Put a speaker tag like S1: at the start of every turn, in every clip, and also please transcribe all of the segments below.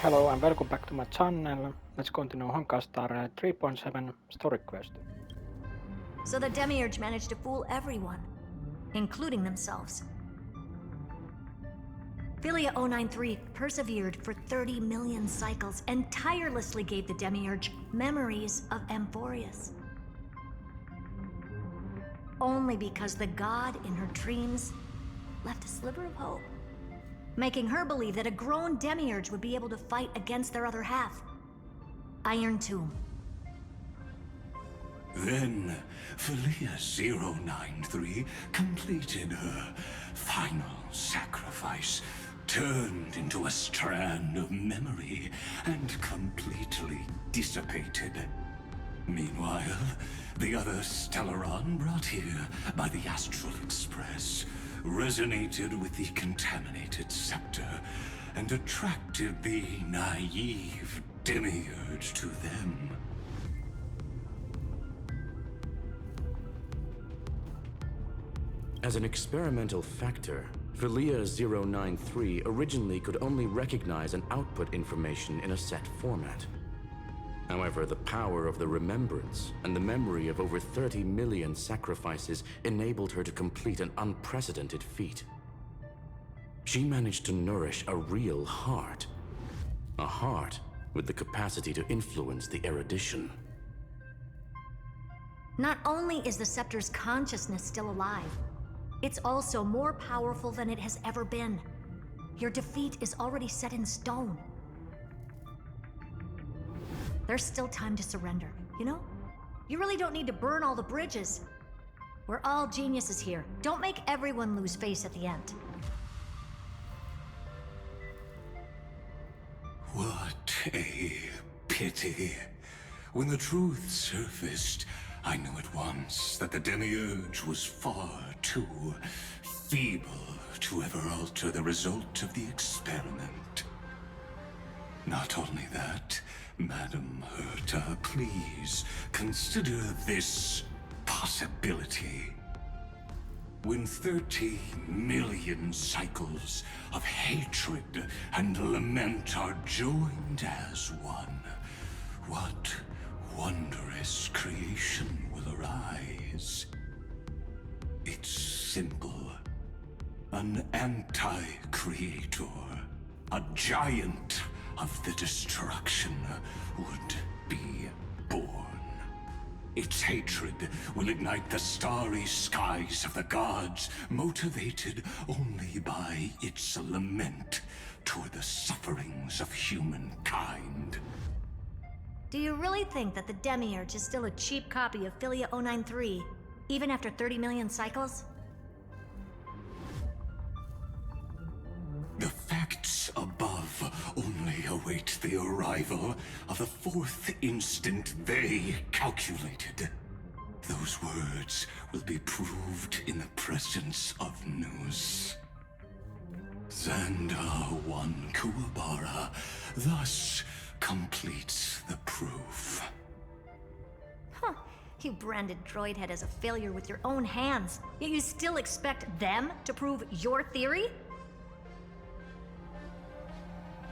S1: Hello and welcome back to my channel. Let's continue Honkai Star 3.7 story quest.
S2: So the Demiurge managed to fool everyone, including themselves. Philia 093 persevered for 30 million cycles and tirelessly gave the Demiurge memories of Amphoreus. Only because the god in her dreams left a sliver of hope, making her believe that a grown Demiurge would be able to fight against their other half, Iron Tomb.
S3: Then, Philia 093 completed her final sacrifice, turned into a strand of memory, and completely dissipated. Meanwhile, the other Stellaron brought here by the Astral Express resonated with the contaminated scepter and attracted the naive Demiurge to them.
S4: As an experimental factor, Philia 093 originally could only recognize and output information in a set format. However, the power of the remembrance and the memory of over 30 million sacrifices enabled her to complete an unprecedented feat. She managed to nourish a real heart. A heart with the capacity to influence the erudition.
S2: Not only is the scepter's consciousness still alive, it's also more powerful than it has ever been. Your defeat is already set in stone. There's still time to surrender, you know? You really don't need to burn all the bridges. We're all geniuses here. Don't make everyone lose face at the end.
S3: What a pity. When the truth surfaced, I knew at once that the Demiurge was far too feeble to ever alter the result of the experiment. Not only that, Madam Herta, please consider this possibility. When 30 million cycles of hatred and lament are joined as one, what wondrous creation will arise? It's simple. An anti-creator, a giant of the destruction would be born. Its hatred will ignite the starry skies of the gods, motivated only by its lament toward the sufferings of humankind.
S2: Do you really think that the Demiurge is still a cheap copy of Philia 093, even after 30 million cycles?
S3: The facts above only await the arrival of the fourth instant they calculated. Those words will be proved in the presence of news. Xandar 1 Kuwabara thus completes the proof.
S2: Huh. You branded Droidhead as a failure with your own hands, yet you still expect them to prove your theory?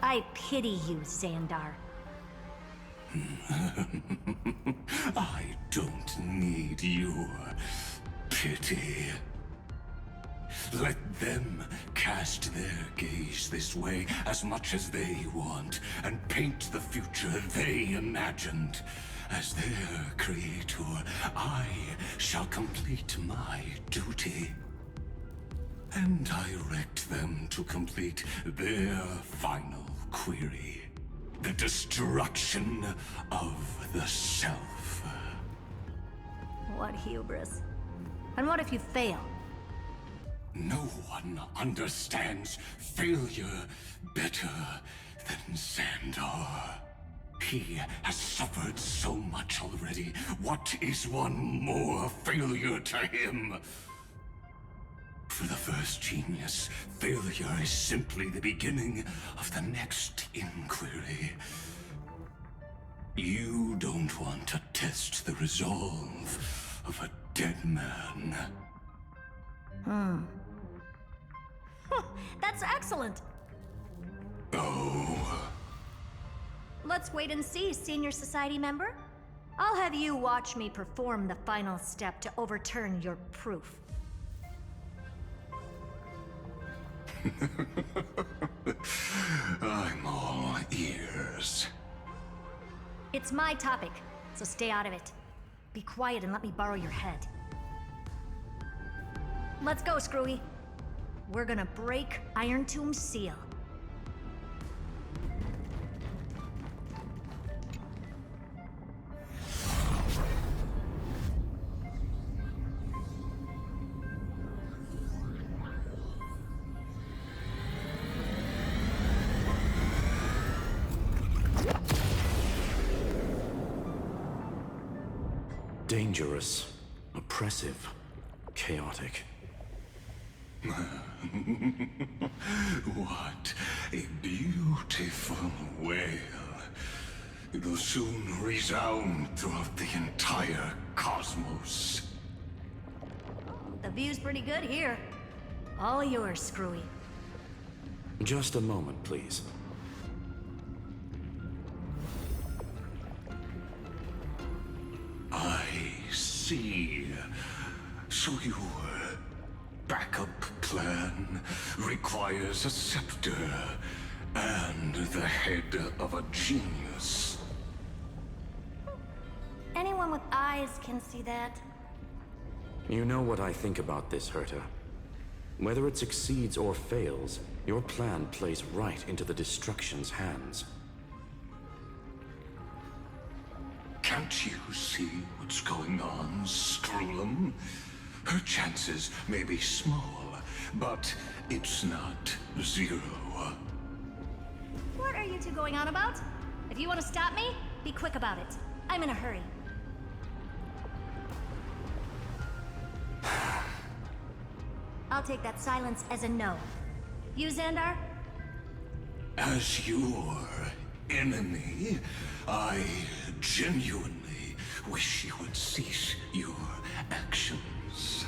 S2: I pity you, Xandar.
S3: I don't need your pity. Let them cast their gaze this way as much as they want, and paint the future they imagined. As their creator, I shall complete my duty and direct them to complete their final query. The destruction of the self.
S2: What hubris. And what if you fail?
S3: No one understands failure better than Xandar. He has suffered so much already. What is one more failure to him? For the first genius, failure is simply the beginning of the next inquiry. You don't want to test the resolve of a dead man.
S2: That's excellent.
S3: Oh,
S2: let's wait and see, Senior Society member. I'll have you watch me perform the final step to overturn your proof.
S3: I'm all ears.
S2: It's my topic, so stay out of it. Be quiet and let me borrow your head. Let's go, Screwy. We're gonna break Iron Tomb's seal.
S4: Dangerous, oppressive, chaotic.
S3: What a beautiful wail. It'll soon resound throughout the entire cosmos.
S2: The view's pretty good here. All yours, Screwy.
S4: Just a moment, please.
S3: I see. So your backup plan requires a scepter and the head of a genius.
S2: Anyone with eyes can see that.
S4: You know what I think about this, Herta. Whether it succeeds or fails, your plan plays right into the Destruction's hands.
S3: Can't you see what's going on, Strulum? Her chances may be small, but it's not zero.
S2: What are you two going on about? If you want to stop me, be quick about it. I'm in a hurry. I'll take that silence as a no. You, Xandar?
S3: As your enemy, I genuinely wish you would cease your actions.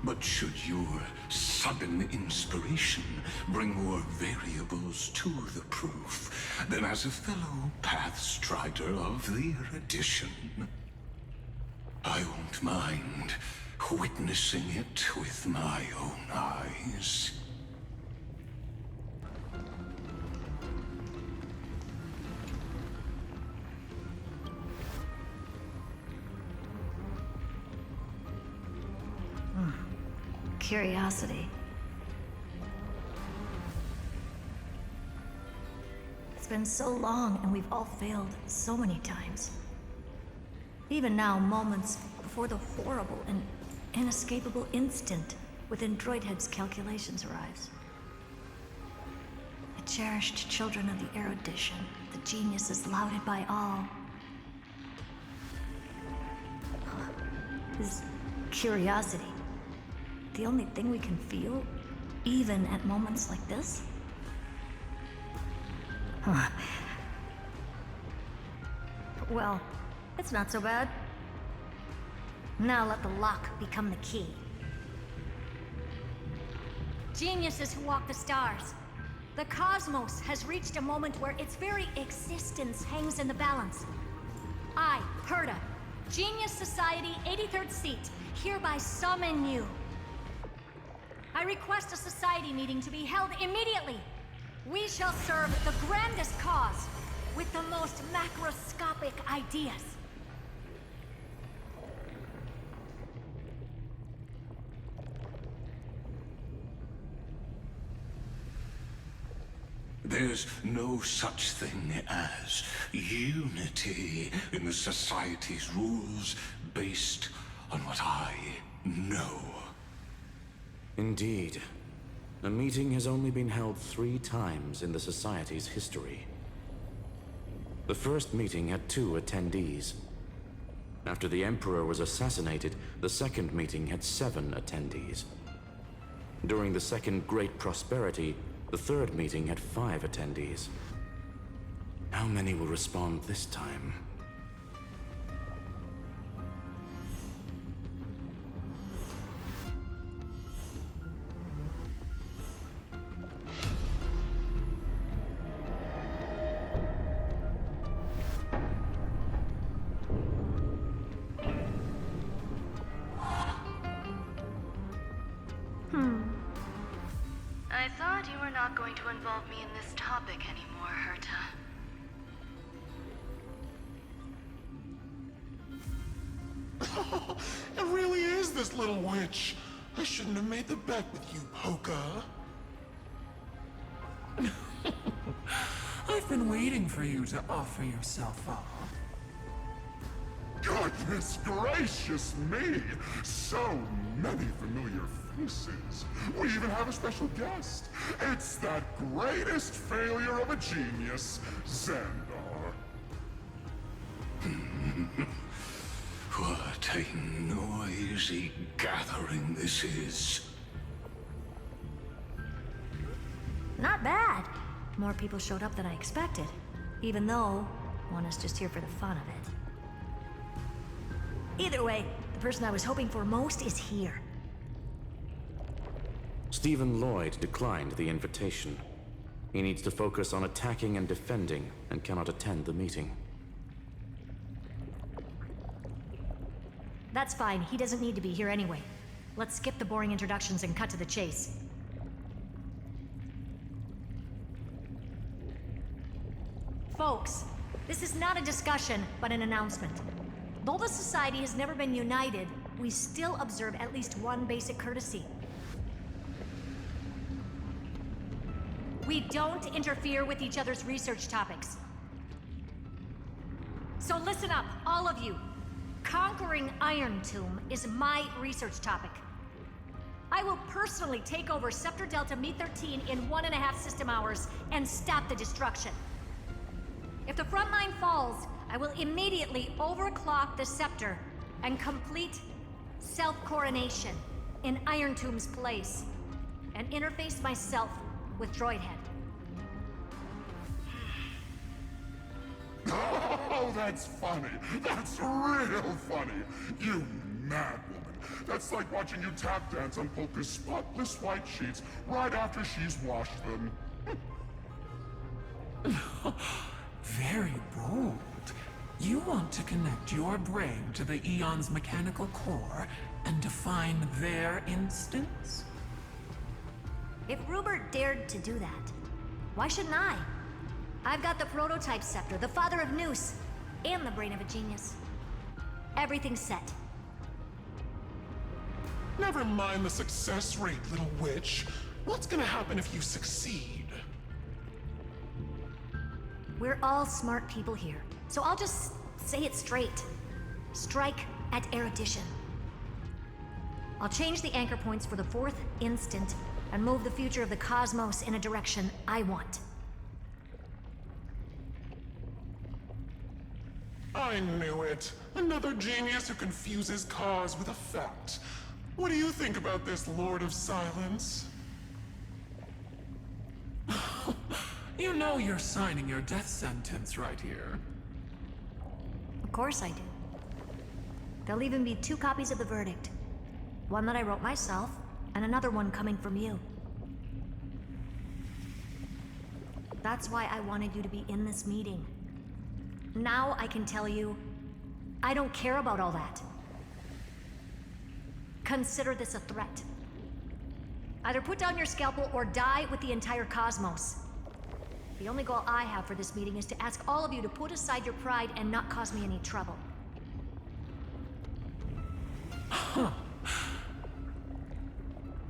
S3: But should your sudden inspiration bring more variables to the proof, then as a fellow Pathstrider of the Erudition, I won't mind witnessing it with my own eyes.
S2: Curiosity. It's been so long, and we've all failed so many times. Even now, moments before the horrible and inescapable instant within Droidhead's calculations arrives. The cherished children of the Erudition, the geniuses lauded by all. Is curiosity the only thing we can feel, even at moments like this? Huh. Well, it's not so bad. Now let the lock become the key. Geniuses who walk the stars. The cosmos has reached a moment where its very existence hangs in the balance. I, Herta, Genius Society 83rd seat, hereby summon you. I request a society meeting to be held immediately. We shall serve the grandest cause with the most macroscopic ideas.
S3: There's no such thing as unity in the Society's rules based on what I know.
S4: Indeed. A meeting has only been held 3 times in the Society's history. The first meeting had 2 attendees. After the Emperor was assassinated, the second meeting had 7 attendees. During the Second Great Prosperity, the third meeting had 5 attendees. How many will respond this time?
S5: not going to involve me in this topic anymore, Herta.
S6: It really is this little witch. I shouldn't have made the bet with you, Poka.
S7: I've been waiting for you to offer yourself up.
S6: Goodness gracious me! So many familiar faces. We even have a special guest. It's that greatest failure of a genius, Xandar.
S3: What a noisy gathering this is.
S2: Not bad. More people showed up than I expected. Even though one is just here for the fun of it. Either way, the person I was hoping for most is here.
S4: Stephen Lloyd declined the invitation. He needs to focus on attacking and defending, and cannot attend the meeting.
S2: That's fine, he doesn't need to be here anyway. Let's skip the boring introductions and cut to the chase. Folks, this is not a discussion, but an announcement. Though the Society has never been united, we still observe at least one basic courtesy. We don't interfere with each other's research topics. So listen up, all of you. Conquering Iron Tomb is my research topic. I will personally take over Scepter Delta Me-13 in 1.5 system hours and stop the destruction. If the front line falls, I will immediately overclock the Scepter and complete self-coronation in Iron Tomb's place, and interface myself with Droidhead.
S6: Oh, that's funny. That's real funny. You mad woman. That's like watching you tap dance on Polka's spotless white sheets right after she's washed them.
S7: Very bold. You want to connect your brain to the Eon's mechanical core and define their instance?
S2: If Rupert dared to do that, why shouldn't I? I've got the prototype scepter, the father of Noose, and the brain of a genius. Everything's set.
S6: Never mind the success rate, little witch. What's gonna happen if you succeed?
S2: We're all smart people here, so I'll just say it straight. Strike at erudition. I'll change the anchor points for the 4th instant and move the future of the cosmos in a direction I want.
S6: I knew it. Another genius who confuses cause with effect. What do you think about this, Lord of Silence?
S7: You know you're signing your death sentence right here.
S2: Of course I do. There'll even be 2 copies of the verdict. One that I wrote myself, and another one coming from you. That's why I wanted you to be in this meeting. Now I can tell you, I don't care about all that. Consider this a threat. Either put down your scalpel or die with the entire cosmos. The only goal I have for this meeting is to ask all of you to put aside your pride and not cause me any trouble.
S7: Huh.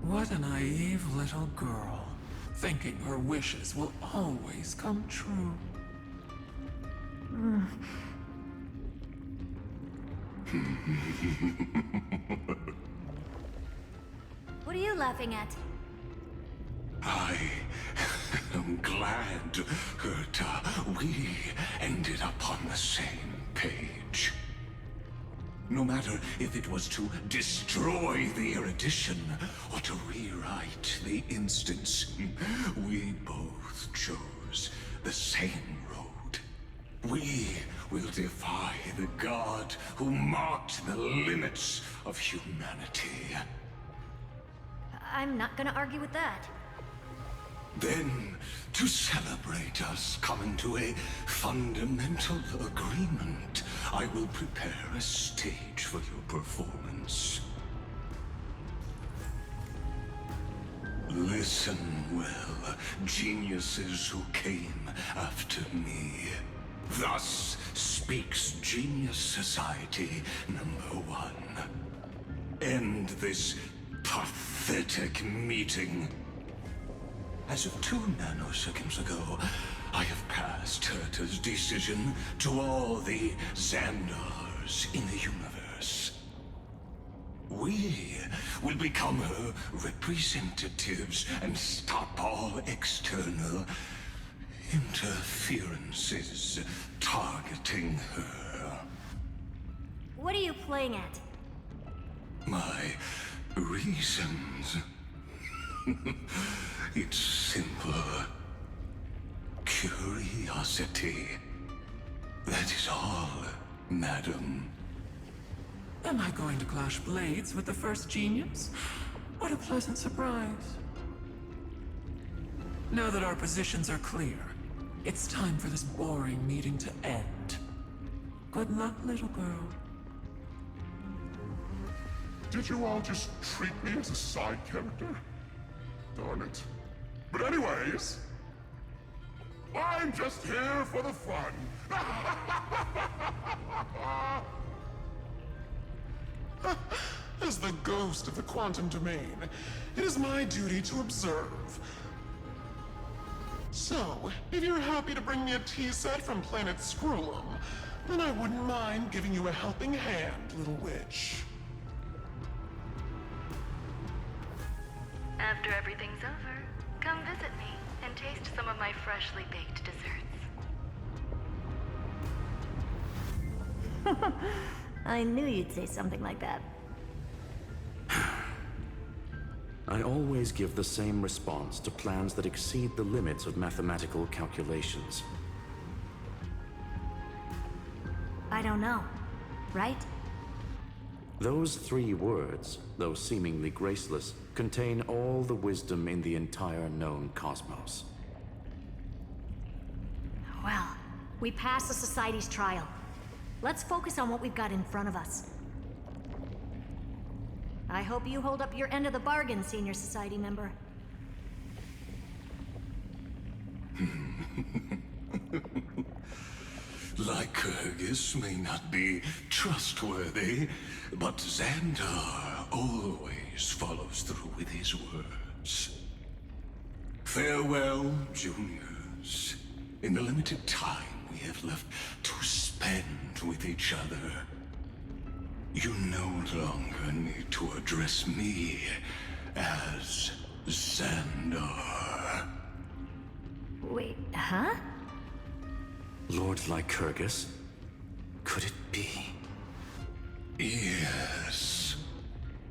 S7: What a naive little girl, thinking her wishes will always come true.
S2: What are you laughing at?
S3: I am glad, Herta, we ended up on the same page. No matter if it was to destroy the erudition or to rewrite the instance, we both chose the same road. We will defy the god who marked the limits of humanity.
S2: I'm not gonna argue with that.
S3: Then, to celebrate us coming to a fundamental agreement, I will prepare a stage for your performance. Listen well, geniuses who came after me. Thus speaks Genius Society #1. End this pathetic meeting. As of 2 nanoseconds ago, I have passed Herta's decision to all the Xandars in the universe. We will become her representatives and stop all external interferences targeting her.
S2: What are you playing at?
S3: My reasons. It's simple. Curiosity. That is all, madam.
S7: Am I going to clash blades with the first genius? What a pleasant surprise. Now that our positions are clear, it's time for this boring meeting to end. Good luck, little girl.
S6: Did you all just treat me as a side character? Darn it. But anyways, I'm just here for the fun. As the ghost of the quantum domain, it is my duty to observe. So, if you're happy to bring me a tea set from planet Scrollum, then I wouldn't mind giving you a helping hand, little witch.
S5: After everything's over, come visit me and taste some of my freshly baked desserts.
S2: I knew you'd say something like that.
S4: I always give the same response to plans that exceed the limits of mathematical calculations.
S2: I don't know, right?
S4: Those 3 words, though seemingly graceless, contain all the wisdom in the entire known cosmos.
S2: Well, we passed the Society's trial. Let's focus on what we've got in front of us. I hope you hold up your end of the bargain, Senior Society member.
S3: Lycurgus may not be trustworthy, but Xandar always follows through with his words. Farewell, juniors. In the limited time we have left to spend with each other, you no longer need to address me as Xandar.
S2: Wait, huh?
S4: Lord Lycurgus? Could it be?
S3: Yes.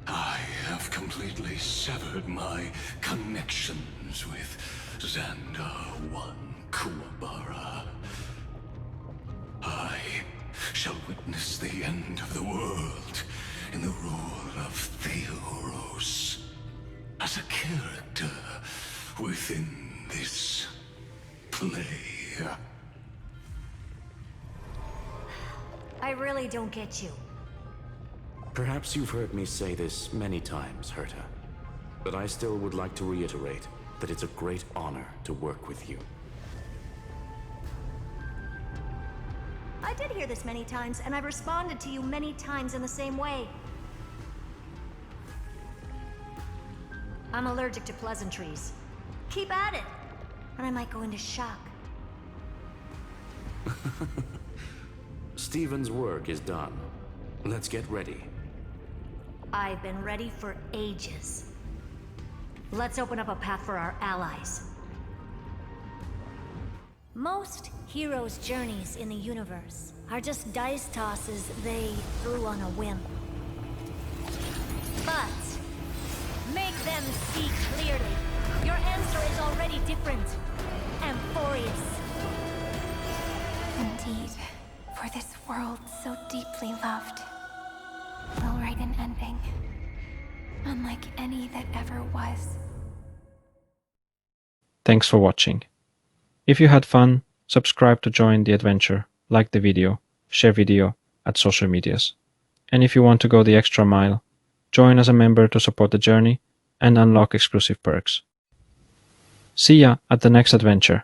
S3: I have completely severed my connections with Xandar 1 Kuwabara. I shall witness the end of the world in the role of Theoros, as a character within this play.
S2: I really don't get you.
S4: Perhaps you've heard me say this many times, Herta, but I still would like to reiterate that it's a great honor to work with you.
S2: I did hear this many times, and I've responded to you many times in the same way. I'm allergic to pleasantries. Keep at it, and I might go into shock.
S4: Stephen's work is done. Let's get ready.
S2: I've been ready for ages. Let's open up a path for our allies. Most heroes' journeys in the universe are just dice tosses they threw on a whim. But make them see clearly. Your answer is already different, Amphoreus.
S8: Indeed, for this world so deeply loved, will write an ending, unlike any that ever was.
S9: Thanks for watching. If you had fun, subscribe to join the adventure, like the video, share video at social medias. And if you want to go the extra mile, join as a member to support the journey and unlock exclusive perks. See ya at the next adventure.